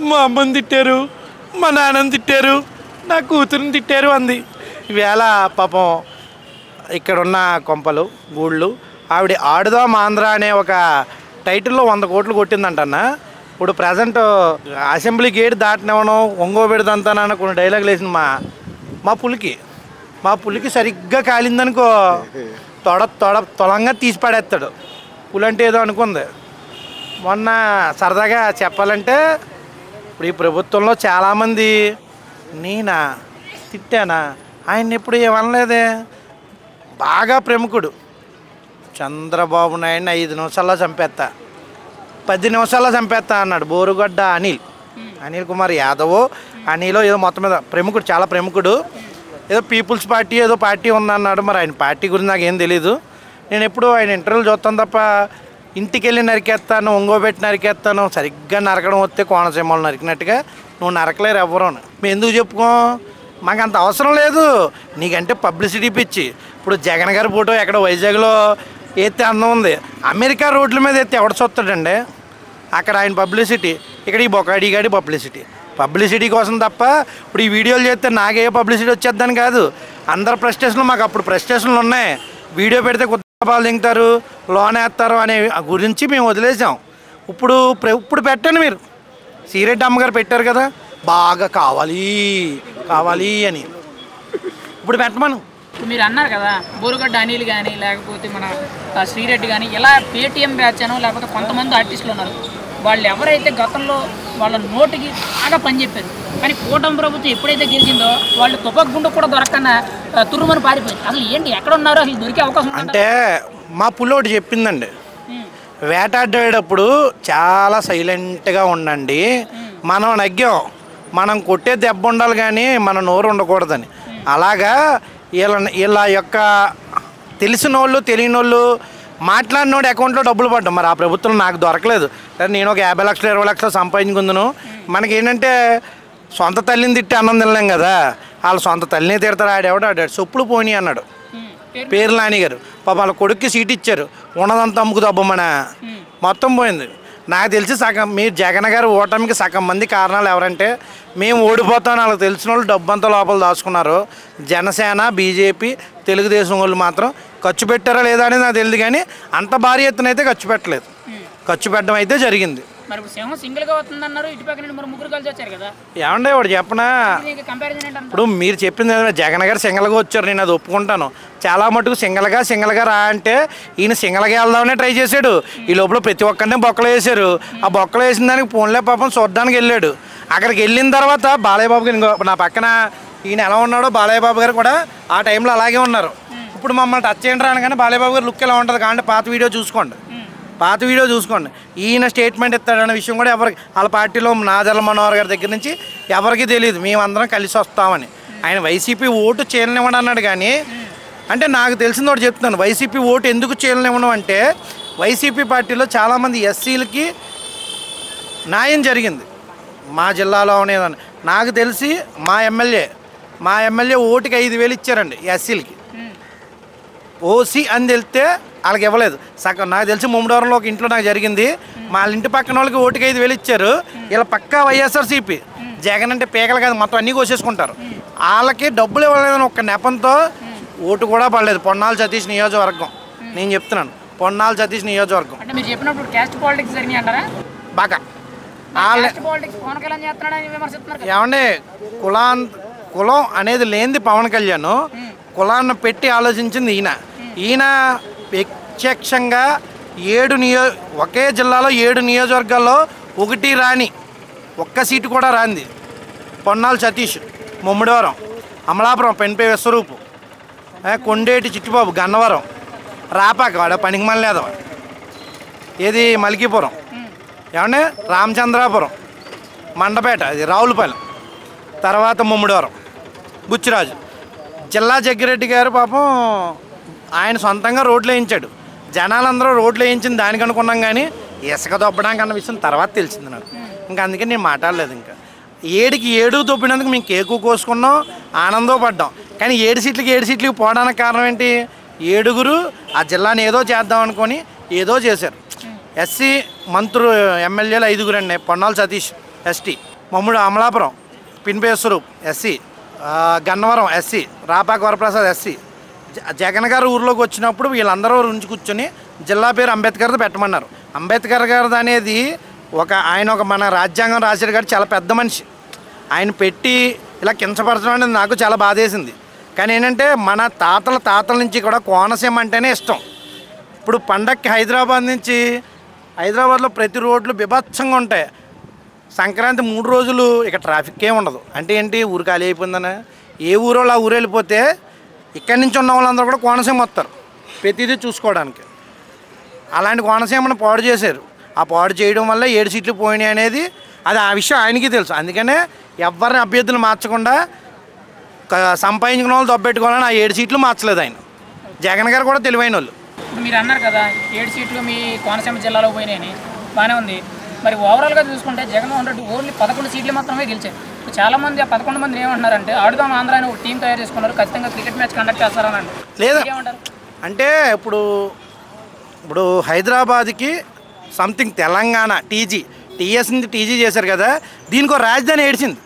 మా అమ్మని తిట్టారు, మా నాన్నని తిట్టారు, నా కూతురిని తిట్టారు అంది. ఈవేళ పాపం ఇక్కడున్న కొంపలు గూళ్ళు ఆవిడ ఆడుదాం ఆంధ్ర అనే ఒక టైటిల్లో 100 కోట్లు కొట్టిందంటన్న. ఇప్పుడు ప్రజెంట్ అసెంబ్లీ గేట్ దాటినవను ఒంగోబెడదంతానన్న కొన్ని డైలాగులు వేసింది మా పులికి సరిగ్గా కాలిందనుకో తొలంగా తీసి పడేస్తాడు. పులి అంటే ఏదో అనుకుంది. మొన్న సరదాగా చెప్పాలంటే ఇప్పుడు ఈ ప్రభుత్వంలో చాలామంది నేనా తిట్టానా ఆయన ఎప్పుడు ఏమనలేదే. బాగా ప్రముఖుడు చంద్రబాబు నాయుడిని 5 నిమిషాల్లో చంపేస్తా, 10 నిమిషాల్లో చంపేస్తా అన్నాడు బోరుగడ్డ అనిల్ కుమార్ యాదవ్. అనిలో ఏదో మొత్తం మీద ప్రముఖుడు, చాలా ప్రముఖుడు. ఏదో పీపుల్స్ పార్టీ ఏదో పార్టీ ఉందన్నాడు. మరి ఆయన పార్టీ గురించి నాకేం తెలీదు. నేను ఎప్పుడు ఆయన ఇంటర్వ్యూలు చూస్తాను తప్ప ఇంటికి వెళ్ళి నరికేస్తాను, ఒంగోబెట్టి నరికేస్తాను. సరిగ్గా నరకడం వస్తే కోనసీమలు నరికినట్టుగా నువ్వు నరకలేరు ఎవరు. మేము ఎందుకు చెప్పుకో, మాకు అంత అవసరం లేదు. నీకంటే పబ్లిసిటీ పిచ్చి. ఇప్పుడు జగన్ గారి ఫోటో ఎక్కడ వైజాగ్లో ఎత్తే అందం ఉంది, అమెరికా రోడ్ల మీద ఎత్తే ఎవడ చూస్తాడండి. అక్కడ ఆయన పబ్లిసిటీ, ఇక్కడ ఈ బొకాడిగాడి పబ్లిసిటీ కోసం తప్ప ఇప్పుడు ఈ వీడియోలు చేస్తే నాకే పబ్లిసిటీ వచ్చేద్దని కాదు. అందరు ప్రెస్టేషన్లు మాకు అప్పుడు ప్రెస్టేషన్లు ఉన్నాయి. వీడియో పెడితే కుత్తాపాలు దింగుతారు, లోన్ వేస్తారు అనే గురించి మేము వదిలేసాం. ఇప్పుడు పెట్టండి మీరు. సిరెడ్డి అమ్మగారు పెట్టారు కదా బాగా కావాలి అని, ఇప్పుడు పెట్టమను. మీరు అన్నారు కదా బోరుగడ్డ అనిల్ కానీ లేకపోతే మన శ్రీరెడ్డి కానీ ఇలా పేటీఎం బ్యాచ్ అనో లేకపోతే కొంతమంది ఆర్టిస్టులు ఉన్నారు. వాళ్ళు ఎవరైతే గతంలో వాళ్ళ నోటికి బాగా పనిచెప్పారు, కానీ కూటమి ప్రభుత్వం ఎప్పుడైతే గెలిచిందో వాళ్ళు తుపక్ కూడా దొరకన్నా తుర్రుమని పారిపోయింది. అసలు ఏంటి ఎక్కడ ఉన్నారో అసలు దొరికే అవకాశం అంటే మా పుల్లోటి చెప్పిందండి, వేటాడేటప్పుడు చాలా సైలెంట్గా ఉండండి. మనం నగ్గాం, మనం కొట్టే దెబ్బ ఉండాలి కానీ మన నోరు ఉండకూడదని. అలాగా వీళ్ళ యొక్క తెలిసిన వాళ్ళు తెలియని వాళ్ళు మాట్లాడినోడు అకౌంట్లో డబ్బులు పడ్డాం. మరి ఆ ప్రభుత్వం నాకు దొరకలేదు. నేను ఒక 50 లక్షలు 20 లక్షలు సంపాదించుకుందును. మనకేంటంటే సొంత తల్లిని తిట్టి అన్నం తినలేం కదా. వాళ్ళ సొంత తల్లిని తిడతారు. ఆడాడు చెప్పులు పోనీ అన్నాడు పేరు నాని గారు. పాప వాళ్ళ కొడుక్కి సీట్ ఇచ్చారు, ఉన్నదంతా అమ్ముకు దబ్బమన మొత్తం పోయింది. నాకు తెలిసి సగం మీరు జగన్ గారు ఓటమికి సగం మంది కారణాలు ఎవరంటే మేము ఓడిపోతాం వాళ్ళకి తెలిసిన వాళ్ళు డబ్బంతా లోపల దాచుకున్నారు. జనసేన బీజేపీ తెలుగుదేశం వాళ్ళు మాత్రం ఖర్చు పెట్టారా లేదా అనేది నాకు తెలియదు, కానీ అంత భారీ ఎత్తున అయితే ఖర్చు పెట్టలేదు. ఖర్చు పెట్టడం అయితే జరిగింది. ఏమండే వాడు చెప్పనా, ఇప్పుడు మీరు చెప్పింది జగన్ గారు సింగల్గా వచ్చారు, నేను అది ఒప్పుకుంటాను. చాలా మటుకు సింగల్గా రా అంటే ఈయన సింగల్గా వెళ్దామనే ట్రై చేశాడు. ఈ లోపల ప్రతి ఒక్కరిని బొక్కలు వేసారు. ఆ బొక్కలు వేసిన దానికి ఫోన్లే పాపం చూడడానికి వెళ్ళాడు. అక్కడికి వెళ్ళిన తర్వాత బాలయ్య బాబు గారు నా పక్కన ఈయన ఎలా ఉన్నాడో బాలయ్య బాబు గారు కూడా ఆ టైంలో అలాగే ఉన్నారు. ఇప్పుడు మమ్మల్ని టచ్ చేయండి రానగానే బాలయ్య బాబు గారు లుక్ ఎలా ఉంటుంది కాబట్టి పాత వీడియో చూసుకోండి. ఈయన స్టేట్మెంట్ ఇస్తాడన్న విషయం కూడా ఎవరికి వాళ్ళ పార్టీలో నాదెల్ల మనోహర్ గారి దగ్గర నుంచి ఎవరికి తెలియదు. మేమందరం కలిసి వస్తామని. ఆయన వైసీపీ ఓటు చేయనివ్వడం అన్నాడు, కానీ అంటే నాకు తెలిసింది ఒకటి చెప్తున్నాను. వైసీపీ ఓటు ఎందుకు చేయనివ్వడం అంటే వైసీపీ పార్టీలో చాలామంది ఎస్సీలకి న్యాయం జరిగింది మా జిల్లాలో అనేదని నాకు తెలిసి. మా ఎమ్మెల్యే ఓటుకి 5,000 ఇచ్చారండి ఎస్సీలకి. ఓసీ అని తెలిస్తే వాళ్ళకి ఇవ్వలేదు. సగం నాకు తెలిసి ముమ్మడవరంలో ఒక ఇంట్లో నాకు జరిగింది. మా ఇంటి పక్కన వాళ్ళకి ఓటుకి 5,000 ఇచ్చారు. ఇలా పక్కా వైఎస్ఆర్సీపీ. జగన్ అంటే పేకలు కాదు, మొత్తం అన్నీ కోసేసుకుంటారు. వాళ్ళకి డబ్బులు ఇవ్వలేదని ఒక నెపంతో ఓటు కూడా పడలేదు. పొన్నాల సతీష్ నియోజకవర్గం నేను చెప్తున్నాను, పొన్నాల సతీష్ నియోజకవర్గం బాగా ఏమంటే కులం అనేది లేనిది పవన్ కళ్యాణ్. కులాన్ని పెట్టి ఆలోచించింది ఈయన ప్రత్యక్షంగా ఒకే జిల్లాలో 7 నియోజకవర్గాల్లో ఒకటి రాని ఒక్క సీటు కూడా రాంది పొన్నాల సతీష్. ముమ్మడివరం, అమలాపురం పెన్పే విశ్వరూపు, కొండేటి చిట్టుబాబు, గన్నవరం, రాపాక వాడ పనికి మళ్ళీ లేదవ, ఏది మల్కీపురం, ఏమంటే రామచంద్రాపురం, మండపేట, అది రావులపాలెం, తర్వాత ముమ్మడివరం, బుచ్చిరాజు. జిల్లా జగ్గిరెడ్డి గారు పాపం ఆయన సొంతంగా రోడ్లు వేయించాడు. జనాలందరూ రోడ్లు వేయించింది దానికి అనుకున్నాం, కానీ ఇసుక దొబ్బడానికి అన్న విషయం తర్వాత తెలిసింది నాకు. ఇంకా అందుకే నేను మాట్లాడలేదు. ఇంకా 7కి 7 దొబ్బినందుకు మేము కేకు కోసుకున్నాం, ఆనందపడ్డాం. కానీ 7 సీట్లకి పోవడానికి కారణం ఏంటి? 7 ఆ జిల్లాని ఏదో చేద్దాం అనుకొని ఏదో చేశారు. ఎస్సీ మంత్రులు ఎమ్మెల్యేలు 5 అండి. పొన్నాల సతీష్, ఎస్టీ, మమ్ముడు అమలాపురం పిన్పేశ్వరూప్ SC, Gannavaram SC, Rapaka Varaprasad SC. Jagan garu ఊర్లోకి వచ్చినప్పుడు వీళ్ళందరూ నుంచి కూర్చొని జిల్లా పేరు అంబేద్కర్ది పెట్టమన్నారు. అంబేద్కర్ గారిది అనేది ఆయన ఒక మన రాజ్యాంగం రాశాడు గారు, చాలా పెద్ద మనిషి. ఆయన పెట్టి ఇలా కించపరచడం అనేది నాకు చాలా బాధేసింది. కానీ ఏంటంటే మన తాతల నుంచి కూడా కోనసీమ అంటేనే ఇష్టం. ఇప్పుడు పండక్కి హైదరాబాద్లో ప్రతి రోడ్లు బీభత్సంగా ఉంటాయి. సంక్రాంతి 3 రోజులు ఇక ట్రాఫిక్ ఏమి ఉండదు. అంటే ఏంటి, ఊరు ఖాళీ అయిపోయిందనే, ఏ ఊరో ఆ ఊరు వెళ్ళిపోతే ఇక్కడి నుంచి ఉన్న వాళ్ళందరూ కూడా కోనసీమ వస్తారు ప్రతిదీ చూసుకోవడానికి. అలాంటి కోనసీమను పాడు చేశారు. ఆ పాడు చేయడం వల్ల 7 సీట్లు పోయినాయి అనేది అది ఆ విషయం ఆయనకి తెలుసు. అందుకనే ఎవరిని అభ్యర్థులు మార్చకుండా సంపాదించుకున్న వాళ్ళు దొబ్బెట్టుకోవాలని ఆ 7 సీట్లు మార్చలేదు ఆయన. జగన్ గారు కూడా తెలివైన వాళ్ళు. ఇప్పుడు మీరు అన్నారు కదా 7 సీట్లు మీ కోనసీమ జిల్లాలో పోయినాయని, బాగానే ఉంది. మరి ఓవరాల్గా చూసుకుంటే జగన్మోహన్ రెడ్డి ఓన్లీ 11 సీట్లు మాత్రమే గెలిచారు. ఇప్పుడు చాలామంది ఆ 11 మంది ఏమంటున్నారంటే ఆడుదాం ఆంధ్ర అని ఒక టీం తయారు చేసుకున్నారు, ఖచ్చితంగా క్రికెట్ మ్యాచ్ కండక్ట్ చేస్తారని అంటే లేదా ఏమంటారు? అంటే ఇప్పుడు హైదరాబాద్కి సంథింగ్ తెలంగాణ టీఎస్ నుంచి టీజీ చేశారు కదా, దీనికి ఒక రాజధాని ఏడ్చింది.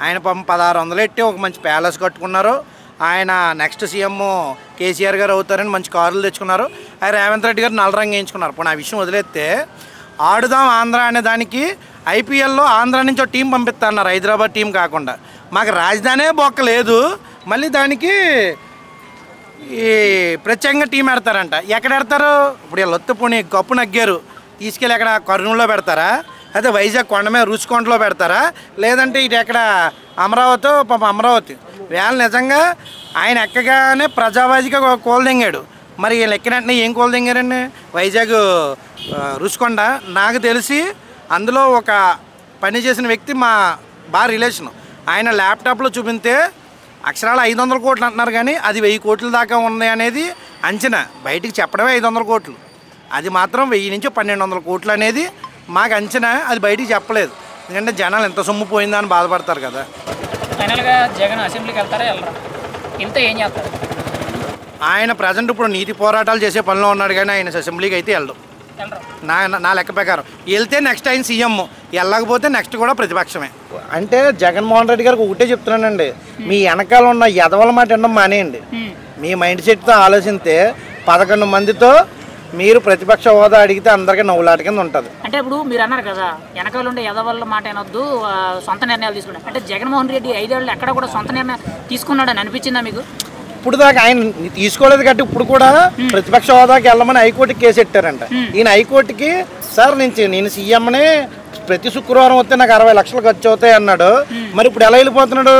ఆయన 1600 ఎట్టి ఒక మంచి ప్యాలెస్ కట్టుకున్నారు. ఆయన నెక్స్ట్ సీఎం కేసీఆర్ గారు అవుతారని మంచి కార్లు తెచ్చుకున్నారు. రేవంత్ రెడ్డి గారు నల్ల రంగు వేయించుకున్నారు. ఇప్పుడు ఆ విషయం వదిలేస్తే ఆడుదాం ఆంధ్ర అనే దానికి ఐపీఎల్లో ఆంధ్ర నుంచి ఒక టీం పంపిస్తున్నారు, హైదరాబాద్ టీం కాకుండా. మాకు రాజధానే బొక్క లేదు, మళ్ళీ దానికి ఈ ప్రత్యేకంగా టీం పెడతారంట. ఎక్కడ పెడతారు? ఇప్పుడు వీళ్ళు ఒత్తుపుని కప్పు నగ్గారు, తీసుకెళ్ళి ఎక్కడ కర్నూలులో పెడతారా, అదే వైజాగ్ కొండమే రుచికొండలో పెడతారా, లేదంటే ఇటు ఎక్కడ అమరావతి. వేళ నిజంగా ఆయన ఎక్కగానే ప్రజావాదిగా కోల్ దింగాడు. మరి వీళ్ళు ఎక్కినట్టునే ఏం కోల్ దింగారండి? వైజాగ్ రుచికొండ. నాకు తెలిసి అందులో ఒక పని చేసిన వ్యక్తి మా బాగా రిలేషను. ఆయన ల్యాప్టాప్లో చూపితే అక్షరాలు 500 కోట్లు అంటున్నారు, కానీ అది 1000 కోట్ల దాకా ఉంది అనేది అంచనా. బయటికి చెప్పడమే 500 కోట్లు, అది మాత్రం 1000 నుంచి 1200 కోట్లు అనేది మాకు అంచనా. అది బయటికి చెప్పలేదు, ఎందుకంటే జనాలు ఎంత సొమ్ము పోయిందా అని బాధపడతారు కదా. ఫైనల్గా జగన్ అసెంబ్లీకి వెళ్తారా వెళ్ళరా? వెళ్తే ఏం చేస్తారు? ఆయన ప్రజెంట్ ఇప్పుడు నీతి పోరాటాలు చేసే పనిలో ఉన్నాడు, కానీ ఆయన అసెంబ్లీకి అయితే వెళ్ళడు. నా లెక్క ప్రకారం వెళ్తే నెక్స్ట్ ఆయన సీఎం, వెళ్ళకపోతే నెక్స్ట్ కూడా ప్రతిపక్షమే. అంటే జగన్మోహన్ రెడ్డి గారికి ఒకటే చెప్తున్నానండి, మీ వెనకాల ఉన్న ఎదవల మాట వినడం మానేయండి. మీ మైండ్ సెట్తో ఆలోచిస్తే 11 మందితో మీరు ప్రతిపక్ష హోదా అడిగితే అందరికీ నవ్వులాట కింద ఉంటుంది. అంటే ఇప్పుడు మీరు అన్నారు కదా వెనకాల ఉండే ఎదవల్ల మాట అనొద్దు, సొంత నిర్ణయాలు తీసుకున్నాడు. అంటే జగన్మోహన్ రెడ్డి 5 ఏళ్ళు ఎక్కడ కూడా సొంత నిర్ణయం తీసుకున్నాడని అనిపించిందా మీకు? ఇప్పుడు దాకా ఆయన తీసుకోలేదు కాబట్టి ఇప్పుడు కూడా ప్రతిపక్ష హోదాకి వెళ్ళమని హైకోర్టుకి కేసు పెట్టారంట. ఈయన హైకోర్టుకి సార్ నేను సీఎంని ప్రతి శుక్రవారం వస్తే నాకు 60 లక్షలు ఖర్చు అవుతాయి అన్నాడు. మరి ఇప్పుడు ఎలా వెళ్ళిపోతున్నాడు?